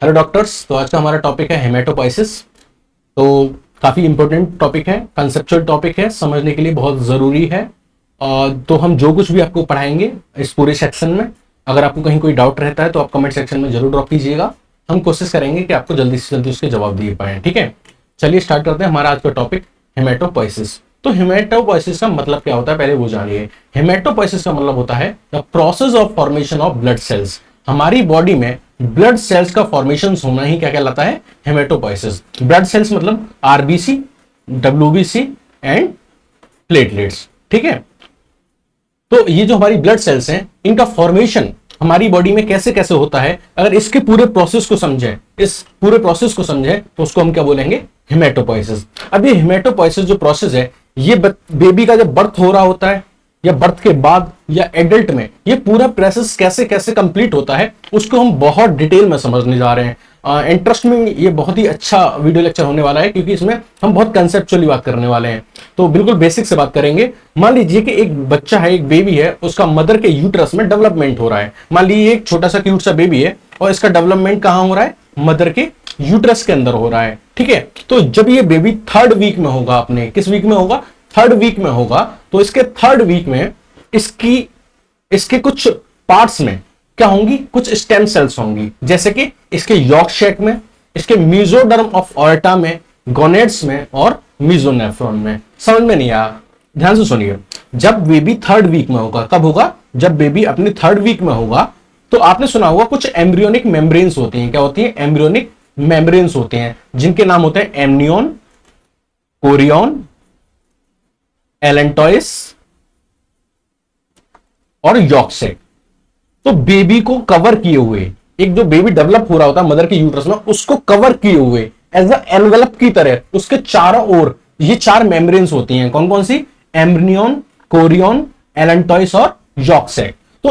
Hello doctors. तो आज का हमारा टॉपिक है हेमेटोपोइसिस। तो काफ़ी इंपॉर्टेंट टॉपिक है, कंसेप्चुअल टॉपिक है, समझने के लिए बहुत ज़रूरी है। तो हम जो कुछ भी आपको पढ़ाएंगे इस पूरे सेक्शन में, अगर आपको कहीं कोई डाउट रहता है तो आप कमेंट सेक्शन में जरूर ड्रॉप कीजिएगा। हम कोशिश करेंगे कि आपको जल्दी से जल्दी उसके जवाब दिए पाएँ। ठीक है, चलिए स्टार्ट करते हैं हमारा आज का टॉपिक हेमेटोपोइसिस। तो हेमेटोपोइसिस का मतलब क्या होता है पहले वो जानिए। हेमेटोपोइसिस का मतलब होता है the process of formation of blood cells. हमारी बॉडी में ब्लड सेल्स का फॉर्मेशन होना ही क्या कहलाता है, हेमेटोपोइसिस। ब्लड सेल्स मतलब आरबीसी, डब्ल्यूबीसी एंड प्लेटलेट्स। ठीक है, तो ये जो हमारी ब्लड सेल्स हैं इनका फॉर्मेशन हमारी बॉडी में कैसे कैसे होता है, अगर इसके पूरे प्रोसेस को समझें, इस पूरे प्रोसेस को समझें तो उसको हम क्या बोलेंगे, हेमेटोपोइसिस। अब ये हेमेटोपोइसिस जो प्रोसेस है, ये बेबी का जब बर्थ हो रहा होता है या बर्थ के बाद या एडल्ट में, ये पूरा प्रोसेस कैसे कैसे कंप्लीट होता है उसको हम बहुत डिटेल में समझने जा रहे हैं। इंटरेस्ट में ये बहुत ही अच्छा वीडियो लेक्चर होने वाला है, क्योंकि इसमें हम बहुत कंसेप्चुअली बात करने वाले हैं। तो बिल्कुल बेसिक से बात करेंगे। मान लीजिए कि एक बच्चा है, एक बेबी है, उसका मदर के यूट्रस में डेवलपमेंट हो रहा है। मान लीजिए एक छोटा सा क्यूट सा बेबी है और इसका डेवलपमेंट कहाँ हो रहा है, मदर के यूट्रस के अंदर हो रहा है। ठीक है, तो जब ये बेबी थर्ड वीक में होगा, अपने किस वीक में होगा, थर्ड वीक में होगा, तो इसके थर्ड वीक में इसके कुछ पार्ट्स में क्या होंगी, कुछ स्टेम सेल्स होंगी, जैसे कि इसके यॉर्क शैक में, इसके मेसोडर्म ऑफ ऑर्टा में, गोनेड्स में और मीजोनेफ्रॉन में। समझ में नहीं आया, ध्यान से सुनिए। जब बेबी थर्ड वीक में होगा, कब होगा, जब बेबी अपनी थर्ड वीक में होगा, तो आपने सुना होगा कुछ एम्ब्रियोनिक मेम्ब्रेन्स होती हैं। क्या होती हैं, एम्ब्रियोनिक मेम्ब्रेन्स होते हैं, जिनके नाम होते हैं एमनियन, कोरियन, एलेंटॉइस और यॉर्क शैक। तो बेबी को कवर किए हुए, एक जो बेबी डेवलप हो रहा होता है मदर के यूट्रस में, उसको कवर किए हुए एज अ एनवेलप की तरह उसके चारों ओर ये चार मेम्ब्रेन्स होती हैं। कौन कौन सी, एम्ब्रियन, कोरियन, एलेंटॉइस और यॉर्क शैक। तो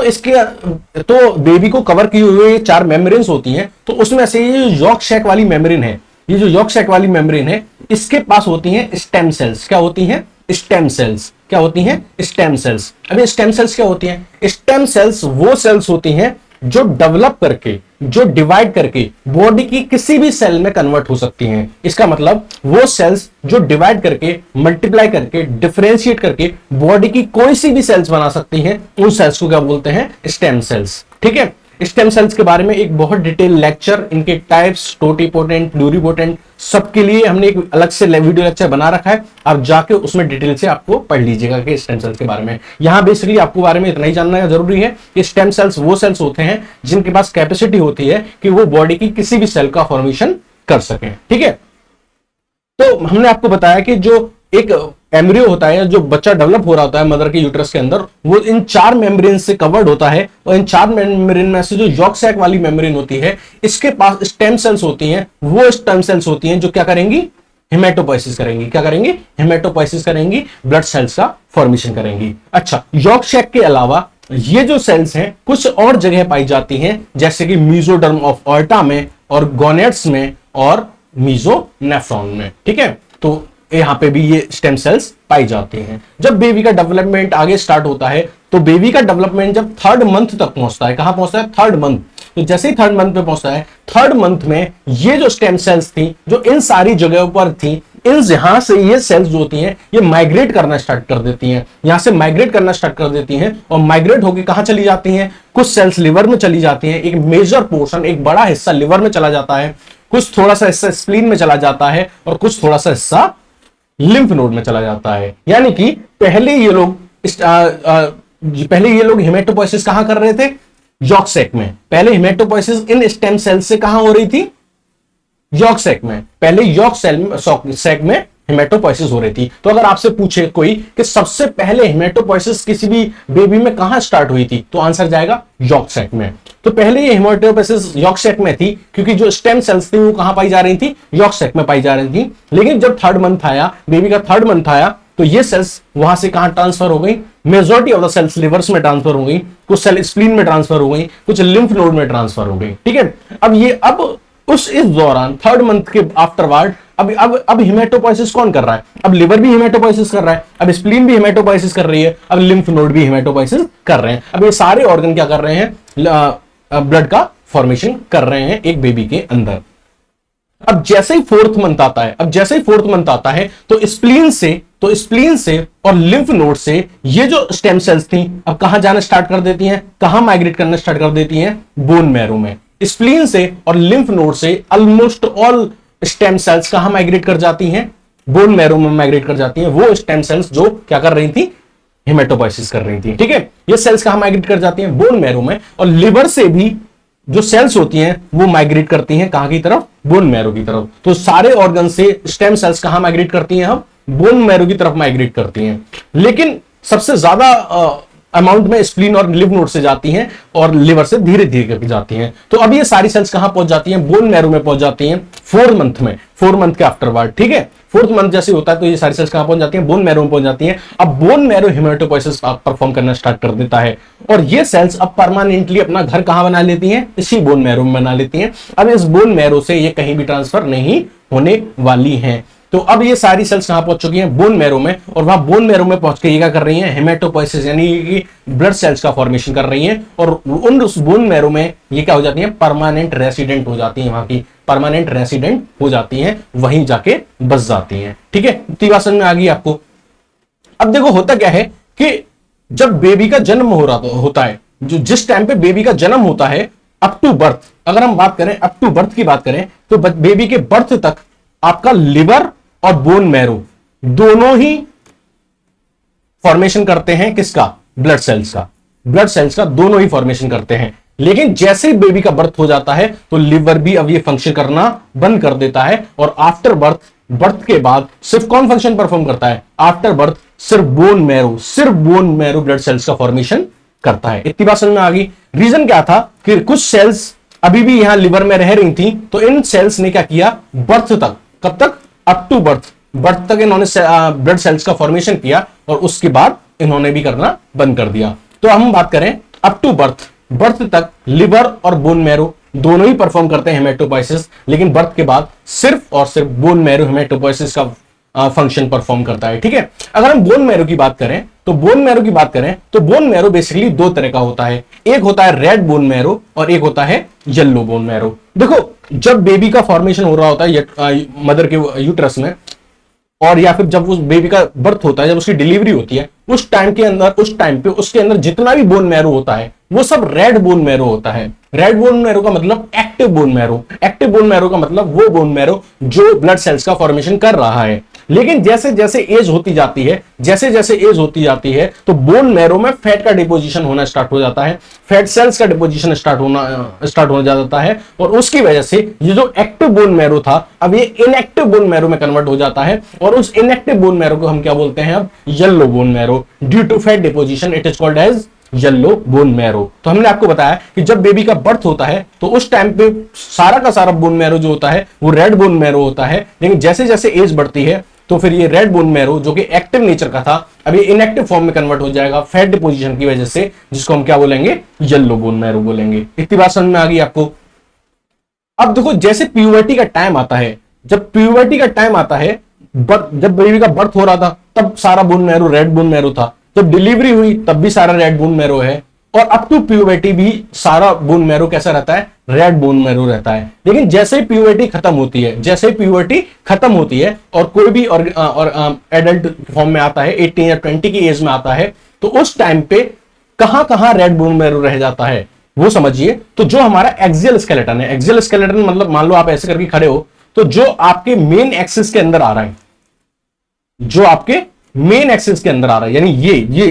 बेबी को कवर किए हुए ये चार मेम्ब्रेन्स होती हैं। तो उसमें से ये यॉर्क शैक वाली मेम्ब्रेन है, ये जो यॉर्क शैक वाली मेम्ब्रेन है, इसके पास होती हैं स्टेम सेल्स। क्या होती हैं, स्टेम सेल्स। क्या होती हैं, स्टेम सेल्स। अभी स्टेम सेल्स क्या होती हैं, स्टेम सेल्स वो सेल्स होती हैं जो डेवलप करके, जो डिवाइड करके बॉडी की किसी भी सेल में कन्वर्ट हो सकती हैं। इसका मतलब वो सेल्स जो डिवाइड करके, मल्टीप्लाई करके, डिफरेंशिएट करके बॉडी की कोई सी भी सेल्स बना सकती हैं, उन सेल्स को क्या बोलते हैं, स्टेम सेल्स। ठीक है, स्टेम सेल्स के बारे में एक बहुत डिटेल लेक्चर, इनके टाइप्स, टोटिपोटेंट, प्लूरिपोटेंट, सबके लिए हमने एक अलग से वीडियो लेक्चर बना रखा है। आप जाके उसमें डिटेल से आपको पढ़ लीजिएगा कि स्टेम सेल्स के बारे में। यहां बेसिकली आपको बारे में इतना ही जानना जरूरी है कि स्टेम सेल्स वो सेल्स होते हैं जिनके पास कैपेसिटी होती है कि वो बॉडी की किसी भी सेल का फॉर्मेशन कर सके। ठीक है, तो हमने आपको बताया कि जो एक एम्ब्रियो होता है, जो बच्चा डेवलप हो रहा होता है मदर के यूट्रस के अंदर, वो इन चार मेम्ब्रेन से कवर्ड होता है। और इन चार मेम्ब्रेन में से जो यॉर्क शैक वाली मेम्ब्रेन होती है, इसके पास स्टेम सेल्स होती हैं। वो स्टेम सेल्स होती हैं जो क्या करेंगी, हेमेटोपोइसिस करेंगी। क्या करेंगी, हेमेटोपोइसिस करेंगी, ब्लड सेल्स का फॉर्मेशन करेंगी। अच्छा, यॉर्क शैक के अलावा ये जो सेल्स हैं कुछ और जगह पाई जाती हैं, जैसे कि मेसोडर्म ऑफ ऑर्टा में और गोनेड्स में और मीजोनेफ्रॉन में। ठीक है, तो यहां पे भी ये स्टेम सेल्स पाई जाती हैं। जब बेबी का डेवलपमेंट आगे स्टार्ट होता है, तो बेबी का डेवलपमेंट जब थर्ड मंथ तक पहुंचता है, कहां पहुंचता है, थर्ड मंथ। तो जैसे ही थर्ड मंथ पे पहुंचता है, थर्ड मंथ में ये जो स्टेम सेल्स थी, जो इन सारी जगहों पर थी, इन यहां से ये सेल्स जो होती हैं ये माइग्रेट करना स्टार्ट कर देती हैं। यहां से माइग्रेट करना स्टार्ट कर देती हैं और माइग्रेट होकर कहां चली जाती हैं, कुछ सेल्स लिवर में चली जाती हैं। एक मेजर पोर्शन, एक बड़ा हिस्सा लिवर में चला जाता है, कुछ थोड़ा सा हिस्सा स्प्लीन में चला जाता है और कुछ थोड़ा सा हिस्सा लिम्फ नोड में चला जाता है। यानी कि पहले ये लोग हेमेटोपोइसिस कहां कर रहे थे, यॉर्क शैक में। पहले हेमेटोपोइसिस इन स्टेम सेल से कहां हो रही थी, यॉर्क शैक में। पहले यॉर्क शैक में हेमेटोपोइसिस हो रही थी। तो अगर आपसे पूछे कोई कि सबसे पहले हेमेटोपोइसिस किसी भी बेबी में कहां स्टार्ट हुई थी, तो आंसर जाएगा यॉर्क शैक में। तो पहले ये हेमेटोपोइसिस यॉर्क शैक में थी, क्योंकि जो स्टेम सेल्स थी वो कहां पाई जा रही थी, यॉर्क शैक में पाई जा रही थी। लेकिन जब थर्ड मंथ आया, बेबी का थर्ड मंथ आया, तो ये सेल्स वहां से कहां ट्रांसफर हो गई, majority of the cells livers में ट्रांसफर हो गई, कुछ सेल स्प्लीन में ट्रांसफर हो गई, कुछ लिम्फ नोड में ट्रांसफर हो गई। ठीक है, अब इस दौरान थर्ड मंथ के आफ्टरवर्ड अब हेमेटोपोइसिस कौन कर रहा है, अब लिवर भी हेमेटोपोइसिस कर रहा है, अब स्प्लीन भी हेमेटोपोइसिस कर रही है, अब लिम्फ नोड भी हेमेटोपोइसिस कर रहे हैं। अब ये सारे ऑर्गन क्या कर रहे हैं, ब्लड का फॉर्मेशन कर रहे हैं एक बेबी के अंदर। अब जैसे ही फोर्थ मंथ आता है, तो स्प्लीन से और लिम्फ नोड से ये जो स्टेम सेल्स थी अब कहां जाना स्टार्ट कर देती हैं, कहां माइग्रेट करना स्टार्ट कर देती हैं, बोन मैरो में। स्प्लीन से और लिम्फ नोड से ऑलमोस्ट ऑल स्टेम सेल्स कहां माइग्रेट कर जाती हैं, बोन मैरो में माइग्रेट कर जाती हैं। वो स्टेम सेल्स जो क्या कर रही थी, हेमेटोपोइसिस कर रही थी। ठीक है, ये सेल्स कहां माइग्रेट कर जाती हैं, बोन मैरो में। और लिवर से भी जो सेल्स होती हैं वो माइग्रेट करती हैं कहां की तरफ, बोन मैरो की तरफ। तो सारे ऑर्गन से स्टेम सेल्स कहां माइग्रेट करती हैं, हम बोन मैरो की तरफ माइग्रेट करती हैं। लेकिन सबसे ज्यादा अमाउंट में स्प्लीन और लिम्फ नोड से जाती हैं और लिवर से धीरे धीरे करके जाती हैं। तो अब ये सारी सेल्स कहां पहुंच जाती हैं, बोन मैरो में पहुंच जाती हैं 4 मंथ में, 4 मंथ के आफ्टरवर्ड। ठीक है, 4th मंथ जैसे होता है तो ये सारी सेल्स कहां पहुंच जाती हैं, बोन मैरो में पहुंच जाती हैं। अब बोन मैरो हेमेटोपोइसिस परफॉर्म करना स्टार्ट कर देता है और ये सेल्स अब परमानेंटली अपना घर कहां बना लेती हैं, इसी बोन मैरो में बना लेती हैं। अब इस बोन मैरो से ये कहीं भी ट्रांसफर नहीं होने वाली हैं। तो अब ये सारी सेल्स कहां पहुंच चुकी हैं, बोन मैरो में। और वहां बोन मैरो में पहुंच के ये क्या कर रही हैं, हेमेटोपोइसिस यानी कि ब्लड सेल्स का फॉर्मेशन कर रही हैं। और उन उस बोन मैरो में ये क्या हो जाती हैं, परमानेंट रेसिडेंट हो जाती हैं, वहां की परमानेंट रेसिडेंट हो जाती हैं, वहीं जाके बस जाती हैं। ठीक है, इतनी बात समझ में आ गई आपको। अब देखो होता क्या है कि जब बेबी का जन्म होता है, जो जिस टाइम पे बेबी का जन्म होता है अप टू बर्थ, अगर हम बात करें अप टू बर्थ की बात करें तो बेबी के बर्थ तक आपका लिवर और बोन मैरो दोनों ही फॉर्मेशन करते हैं किसका, ब्लड सेल्स का। ब्लड सेल्स का दोनों ही फॉर्मेशन करते हैं। लेकिन जैसे ही बेबी का बर्थ हो जाता है तो लिवर भी अब ये फंक्शन करना बंद कर देता है और आफ्टर बर्थ के बाद सिर्फ कौन फंक्शन परफॉर्म करता है, आफ्टर बर्थ सिर्फ बोन मैरो ब्लड सेल्स का फॉर्मेशन करता है। इतनी बात समझ में आ गई। रीजन क्या था कि कुछ सेल्स अभी भी यहां लिवर में रह रही थी, तो इन सेल्स ने क्या किया, बर्थ तक, कब तक, अप टू बर्थ तक इन्होंने ब्लड सेल्स का फॉर्मेशन किया और उसके बाद इन्होंने भी करना बंद कर दिया। तो हम बात करें अप टू बर्थ तक लिवर और बोन मैरो दोनों ही परफॉर्म करते हैं हेमेटोपोइसिस, लेकिन बर्थ के बाद सिर्फ और सिर्फ बोन मैरो हेमेटोपोइसिस का फंक्शन परफॉर्म करता है। ठीक है, अगर हम बोन मैरो की बात करें तो बोन मैरो बेसिकली 2 तरह का होता है। एक होता है रेड बोन मैरो और एक होता है येलो बोन मैरो। देखो जब बेबी का फॉर्मेशन हो रहा होता है मदर के यूट्रस में, और या फिर जब उस बेबी का बर्थ होता है, जब उसकी डिलीवरी होती है, उस टाइम पे उसके अंदर जितना भी बोन मैरो होता है वो सब रेड बोन मैरो होता है। रेड बोन मैरो का मतलब एक्टिव बोन मैरो का मतलब वो बोन मैरो जो ब्लड सेल्स का फॉर्मेशन कर रहा है। लेकिन जैसे जैसे एज होती जाती है तो बोन मैरो में फैट का डिपोजिशन होना स्टार्ट हो जाता है, फैट सेल्स का डिपोजिशन स्टार्ट हो जाता है और उसकी वजह से ये जो एक्टिव बोन मैरो था अब ये इनएक्टिव बोन मैरो में कन्वर्ट हो जाता है और उस इनएक्टिव बोन मैरो को हम क्या बोलते हैं, अब yellow bone marrow. Due to fat deposition it is called as yellow bone marrow. तो हमने आपको बताया कि जब बेबी का बर्थ होता है तो उस टाइम पे सारा का सारा बोन मैरो जो होता है वो रेड बोन मैरो होता है, लेकिन जैसे जैसे एज बढ़ती है तो फिर ये रेड बोन मैरो जो कि एक्टिव नेचर का था अब ये इनएक्टिव फॉर्म में कन्वर्ट हो जाएगा फैट डिपोजिशन की वजह से, जिसको हम क्या बोलेंगे, येलो बोन मैरो बोलेंगे। इतनी बात समझ में आ गई आपको। अब देखो जैसे प्यूबर्टी का टाइम आता है, जब बेबी का बर्थ हो रहा था तब सारा bone marrow red bone marrow था, जब डिलीवरी हुई तब भी सारा रेड बोन मैरो है और अप टू प्यूबर्टी भी सारा बोन मैरो कैसा रहता है, रेड बोन मैरो रहता है। लेकिन जैसे ही प्यूबर्टी खत्म होती है और कोई भी और एडल्ट फॉर्म में आता है, 18 या 20 की एज में आता है, तो उस टाइम पे कहां कहां रेड बोन मैरो रह जाता है वो समझिए। तो जो हमारा एक्सियल स्केलेटन है, एक्सियल स्केलेटन मतलब मान लो आप ऐसे करके खड़े हो तो जो आपके मेन एक्सिस के अंदर आ रहा है, यानी ये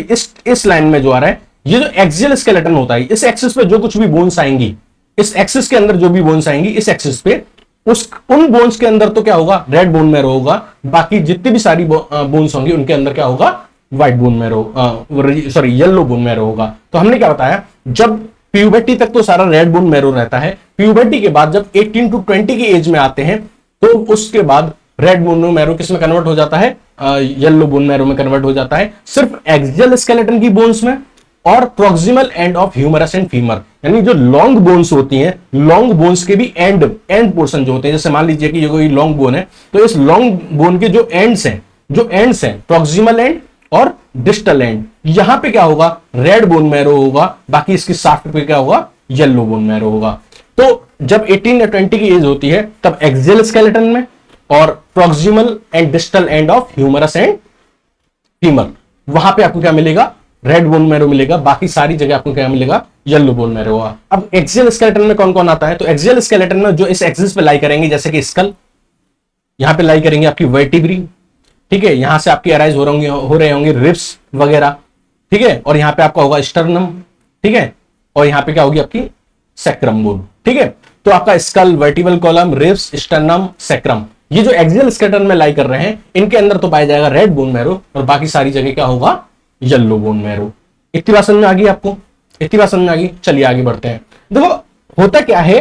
इस लाइन में जो आ रहा है, ये जो एक्सियल स्केलेटन होता है, इस एक्सिस पे जो कुछ भी बोन्स आएंगी, इस एक्सिस के अंदर जो भी बोन्स आएंगी इस एक्सिस पे, उन बोन्स के अंदर तो क्या होगा, रेड बोन मैरो होगा। बाकी जितनी भी सारी बोन्स होंगी उनके अंदर क्या होगा, white bone marrow, yellow bone marrow होगा। तो हमने क्या बताया, जब प्यूबर्टी तक तो सारा रेड बोन मैरो रहता है, प्यूबर्टी के बाद जब 18 टू 20 की एज में आते हैं तो उसके बाद रेड बोन मैरो किस में कन्वर्ट हो जाता है, येलो बोन मैरो में कन्वर्ट हो जाता है, सिर्फ एक्सियल स्केलेटन की बोन्स में और proximal end of humerus and femur, यानी जो लॉन्ग बोन्स होती हैं, लॉन्ग बोन्स के भी एंड पोर्शन जो होते हैं, जैसे मान लीजिए कि ये कोई लॉन्ग बोन है तो इस लॉन्ग बोन के जो एंड्स हैं प्रोक्सिमल एंड और डिस्टल एंड, यहां पे क्या होगा, रेड बोन मैरो होगा, बाकी इसकी शाफ्ट पे क्या होगा, येलो बोन मैरो होगा। तो जब 18 या 20 की एज होती है तब एक्सियल स्केलेटन में और proximal end distal end of humerus and femur, वहां पे आपको क्या मिलेगा, रेड बोन मैरो मिलेगा, बाकी सारी जगह आपको क्या मिलेगा, येलो बोन मैरो होगा। अब एक्सियल स्केलेटन में कौन कौन आता है, तो एक्सियल स्केलेटन में जो इस एक्सिस पे लाई करेंगे, जैसे कि स्कल, यहां पे लाई करेंगे आपकी वर्टिब्री, ठीक है, यहां से आपकी अराइज हो रहे होंगे रिब्स वगैरह, ठीक है, और यहां पे आपका होगा स्टर्नम, ठीक है, और यहां पे क्या होगी आपकी सैक्रम बोन, ठीक है। तो आपका skull, vertebral column, ribs, sternum, sacrum, ये जो एक्सियल स्केलेटन में लाई कर रहे हैं, इनके अंदर तो पाया जाएगा रेड बोन मैरो और बाकी सारी जगह क्या होगा, येलो बोन मैरो। इतनी बात समझ में आ गई आपको, इतनी बात समझ में आ गई। चलिए आगे बढ़ते हैं। देखो होता क्या है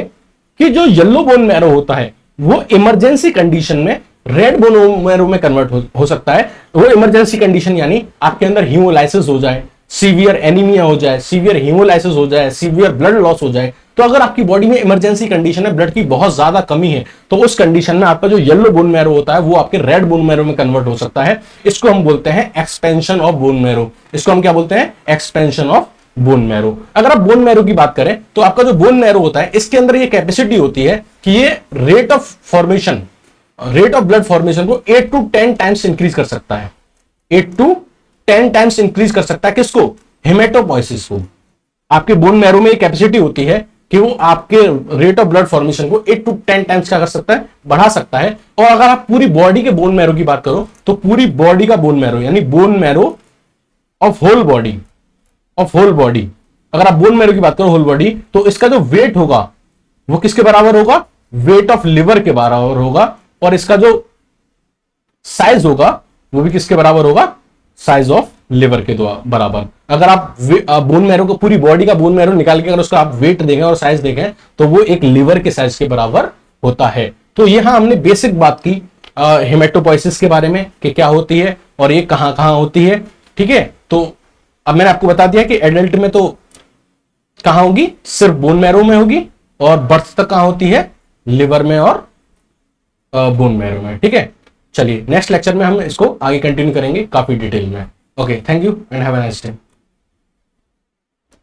कि जो येलो बोन मैरो होता है वो इमरजेंसी कंडीशन में रेड बोन मैरो में कन्वर्ट हो सकता है। वो इमरजेंसी कंडीशन यानी आपके अंदर हीमोलाइसिस हो जाए, सीवियर एनीमिया हो जाए, सीवियर हीमोलाइसिस हो जाए, सीवियर ब्लड लॉस हो जाए, तो अगर आपकी बॉडी में इमरजेंसी कंडीशन है, ब्लड की बहुत ज्यादा कमी है, तो उस कंडीशन में आपका जो येलो बोन मैरो होता है वो आपके रेड बोन मैरो में कन्वर्ट हो सकता है। इसको हम बोलते हैं एक्सपेंशन ऑफ बोन मैरो। इसको हम क्या बोलते हैं, एक्सपेंशन ऑफ बोन मैरो। अगर आप बोन मैरो की बात करें तो आपका जो बोन मैरो होता है इसके अंदर ये कैपेसिटी होती है कि ये rate of formation, rate of blood formation को 8 to 10 टाइम्स इंक्रीज कर सकता है। 8 to 10 टाइम्स इंक्रीज कर सकता है किसको, हेमेटोपोइसिस को। आपके बोन मैरो में कैपेसिटी होती है कि वो आपके रेट ऑफ ब्लड फॉर्मेशन को 8 to 10 टाइम्स क्या कर सकता है, बढ़ा सकता है। और अगर आप पूरी बॉडी के बोन मैरो की बात करो तो पूरी बॉडी का बोन मैरो यानी bone marrow of whole body, of whole body, अगर आप बोन मैरो की बात करो होल बॉडी, तो इसका जो वेट होगा वो किसके बराबर होगा, वेट ऑफ लिवर के बराबर होगा। और इसका जो साइज होगा वो भी किसके बराबर होगा, साइज ऑफ लिवर के बराबर। अगर आप बोन मैरो को, पूरी बॉडी का बोन मैरो निकाल के अगर उसका आप वेट देखें और साइज देखें तो वो एक लिवर के साइज के बराबर होता है। तो यहां हमने बेसिक बात की हेमेटोपोइसिस के बारे में कि क्या होती है और ये कहां कहां होती है, ठीक है। तो अब मैंने आपको बता दिया कि एडल्ट में तो कहां होगी, सिर्फ बोन मैरो में होगी, और बर्थ तक कहां होती है, लिवर में और बोन मैरो में, ठीक है। चलिए नेक्स्ट लेक्चर में हम इसको आगे कंटिन्यू करेंगे काफी डिटेल में। Okay, thank you and have a nice day.